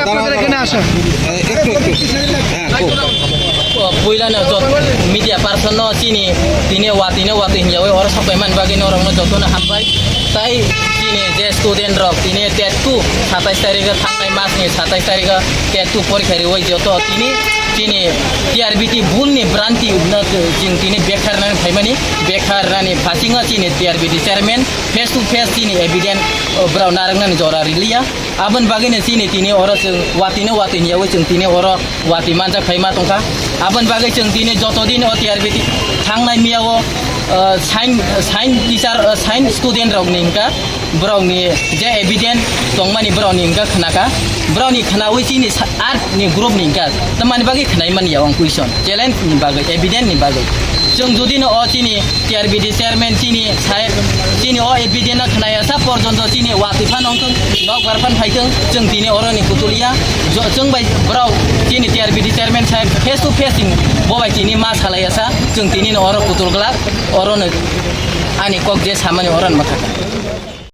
আপনাদের এখানে আসা? একটু পয়লানো যত মিডিয়া পার্সন চিনি তিনি ওয়াতি হিসাবে ওর সবাই মানবাগিন ওরম যতন হামবাই তাই চিনি যে স্টুডেন্ট রক তিনি টেট 2 27 তারিখে থাকনাय मासनि 27 तारिखा टेट 2 परीक्षा होय जत तिनी चिनि टिआरबिटी भुलनि भ्रान्ति जों तिनी बेखारनानै फायमानि बेखारनानै फासिङा चिनि टिआरबिटी चेयरमैन फेस टू फेस चिनि एभिडेन्ट ब्राव नारंनानै जरा रिलिया आबन बागैनो चिनि तिनी अर जों वाति हियाव जों तिनी अर वाति मानजा फायमा दंखा आबन बागै जों तिनी जत दिन टिआरबिटी थांनाय मियाव साइन टीचार साइन स्टूडेंट रौनि हिंगा ब्रावनि जे एभिडेन्ट दंमानि ब्रावनि हिंगा खनाका ब्रावनि खनावै चिनि आर्ट नि ग्रुप नि हिंगा तमानि बागै खनाय मानियाव आं क्वेश्चन चैलेंज नि बागै एभिडेन्ट नि बागै जों जुदिनो चिनि टिआरबिटी चेयरमैन चिनि साहेब चिनि एभिडेन्ट खनाया सा पर्यन्त चिनि वातिफान अंकन नक बारफान फायदों जों दिनै अरनि कुतुलिया जों बाय ब्राव चिनि टिआरबिटी चेयरमैन साहेब फेस टू फेस बबाय चिनि मा सालायासा जों दिनै अर कुतुलग्ला अरनो आनि कक जे सामानि अरन माथाका